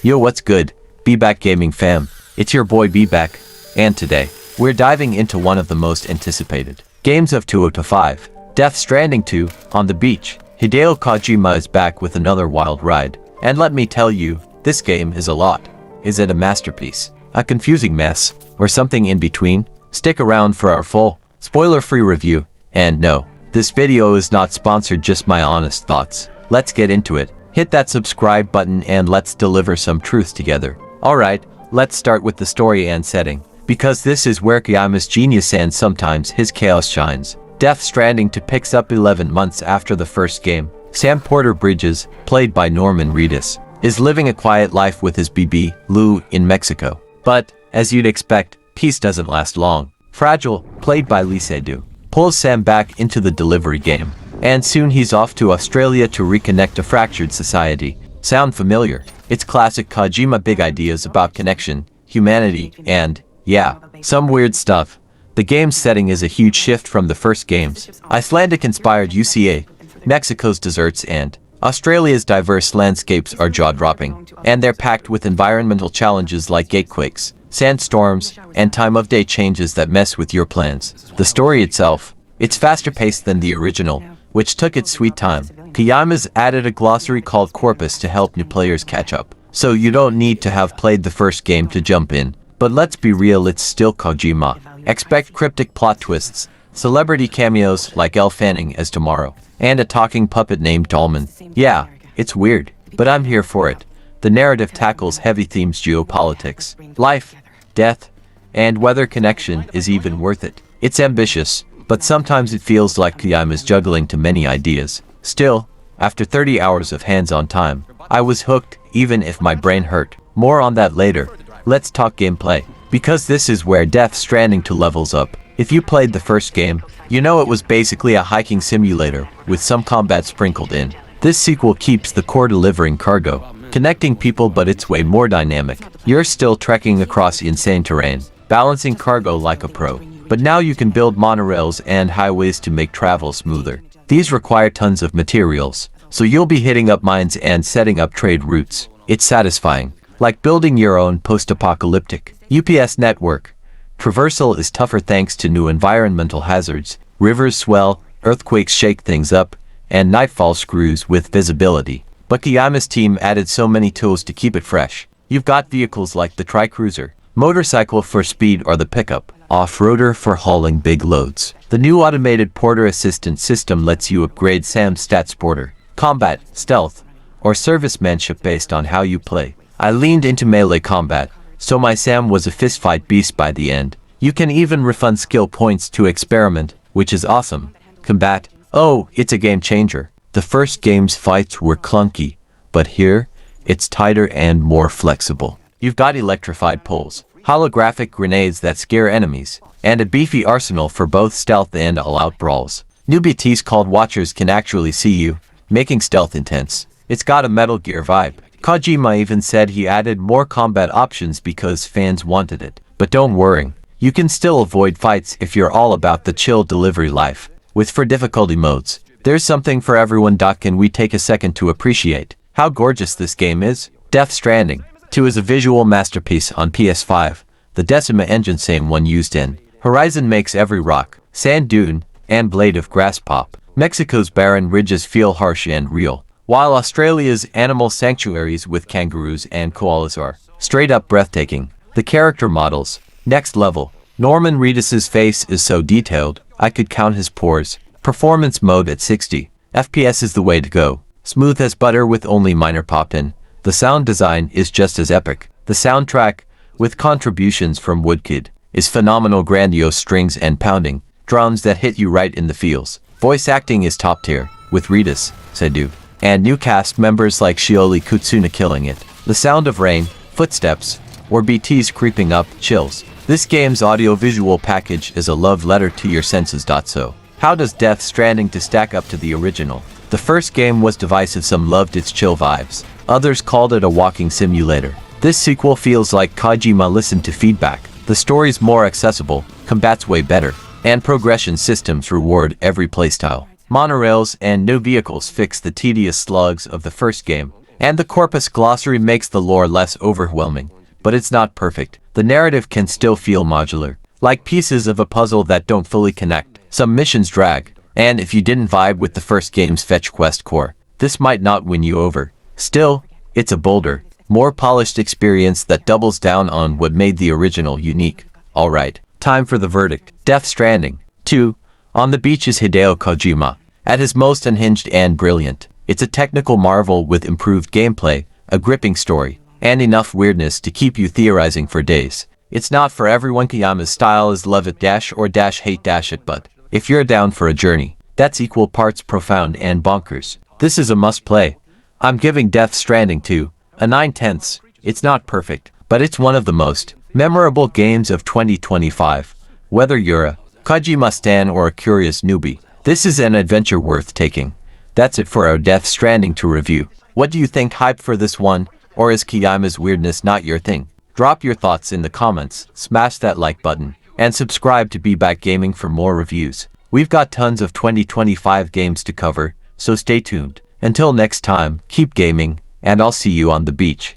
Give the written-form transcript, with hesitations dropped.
Yo, what's good, BeBackGaming fam? It's your boy BeBack, and today, we're diving into one of the most anticipated games of 2025, Death Stranding 2, on the beach. Hideo Kojima is back with another wild ride, and let me tell you, this game is a lot. Is it a masterpiece, a confusing mess, or something in between? Stick around for our full, spoiler-free review, and no, this video is not sponsored, just my honest thoughts. Let's get into it. Hit that subscribe button and let's deliver some truth together. Alright, let's start with the story and setting, because this is where Kojima's genius and sometimes his chaos shines. Death Stranding 2 picks up 11 months after the first game. Sam Porter Bridges, played by Norman Reedus, is living a quiet life with his BB, Lou, in Mexico. But, as you'd expect, peace doesn't last long. Fragile, played by Lee Seydoux, pulls Sam back into the delivery game. And soon he's off to Australia to reconnect a fractured society. Sound familiar? It's classic Kojima big ideas about connection, humanity, and, yeah, some weird stuff. The game's setting is a huge shift from the first games. Icelandic-inspired UCA, Mexico's deserts and Australia's diverse landscapes are jaw-dropping, and they're packed with environmental challenges like gatequakes, sandstorms, and time-of-day changes that mess with your plans. The story itself, it's faster-paced than the original, which took its sweet time. Kojima's added a glossary called Corpus to help new players catch up, so you don't need to have played the first game to jump in. But let's be real, it's still Kojima. Expect cryptic plot twists, celebrity cameos like Elle Fanning as Tomorrow, and a talking puppet named Dolman. Yeah, it's weird, but I'm here for it. The narrative tackles heavy themes: geopolitics, life, death, and whether connection is even worth it. It's ambitious, but sometimes it feels like Kojima's juggling too many ideas. Still, after 30 hours of hands-on time, I was hooked, even if my brain hurt. More on that later. Let's talk gameplay, because this is where Death Stranding 2 levels up. If you played the first game, you know it was basically a hiking simulator, with some combat sprinkled in. This sequel keeps the core delivering cargo, connecting people, but it's way more dynamic. You're still trekking across insane terrain, balancing cargo like a pro. But now you can build monorails and highways to make travel smoother. These require tons of materials, so you'll be hitting up mines and setting up trade routes. It's satisfying, like building your own post-apocalyptic UPS network. Traversal is tougher thanks to new environmental hazards. Rivers swell, earthquakes shake things up, and nightfall screws with visibility. But Kojima's team added so many tools to keep it fresh. You've got vehicles like the Tri-Cruiser, motorcycle for speed, or the pickup, off-roader for hauling big loads. The new automated porter assistant system lets you upgrade Sam's stats: porter, combat, stealth, or servicemanship based on how you play. I leaned into melee combat, so my Sam was a fistfight beast by the end. You can even refund skill points to experiment, which is awesome. Combat, oh, it's a game changer. The first game's fights were clunky, but here, it's tighter and more flexible. You've got electrified poles, holographic grenades that scare enemies, and a beefy arsenal for both stealth and all-out brawls. New BTs called Watchers can actually see you, making stealth intense. It's got a Metal Gear vibe. Kojima even said he added more combat options because fans wanted it. But don't worry, you can still avoid fights if you're all about the chill delivery life. With 4 difficulty modes, there's something for everyone. Can we take a second to appreciate how gorgeous this game is? Death Stranding 2 is a visual masterpiece on PS5. The Decima engine, same one used in Horizon, makes every rock, sand dune, and blade of grass pop. Mexico's barren ridges feel harsh and real, while Australia's animal sanctuaries with kangaroos and koalas are straight up breathtaking. The character models, next level. Norman Reedus's face is so detailed, I could count his pores. Performance mode at 60 FPS is the way to go. Smooth as butter with only minor pop-in. The sound design is just as epic. The soundtrack, with contributions from Woodkid, is phenomenal. Grandiose strings and pounding drums that hit you right in the feels. Voice acting is top tier, with Reedus, Seydoux, and new cast members like Shioli Kutsuna killing it. The sound of rain, footsteps, or BTs creeping up, chills. This game's audio-visual package is a love letter to your senses. So, how does Death Stranding 2 stack up to the original? The first game was divisive. Some loved its chill vibes, others called it a walking simulator. This sequel feels like Kojima listened to feedback. The story's more accessible, combat's way better, and progression systems reward every playstyle. Monorails and new vehicles fix the tedious slugs of the first game, And the corpus glossary makes the lore less overwhelming, but it's not perfect. The narrative can still feel modular, like pieces of a puzzle that don't fully connect. Some missions drag, and if you didn't vibe with the first game's fetch quest core, this might not win you over. Still, it's a bolder, more polished experience that doubles down on what made the original unique. Alright, time for the verdict. Death Stranding 2. On the Beach is Hideo Kojima, at his most unhinged and brilliant. It's a technical marvel with improved gameplay, a gripping story, and enough weirdness to keep you theorizing for days. It's not for everyone. Kojima's style is love it dash or dash hate dash it, but if you're down for a journey that's equal parts profound and bonkers, this is a must-play. I'm giving Death Stranding 2 a 9/10. It's not perfect, but it's one of the most memorable games of 2025. Whether you're a Kojima stan or a curious newbie, this is an adventure worth taking. That's it for our Death Stranding 2 review. What do you think? Hype for this one, or is Kojima's weirdness not your thing? Drop your thoughts in the comments, smash that like button, and subscribe to BeBackGaming for more reviews. We've got tons of 2025 games to cover, so stay tuned. Until next time, keep gaming, and I'll see you on the beach.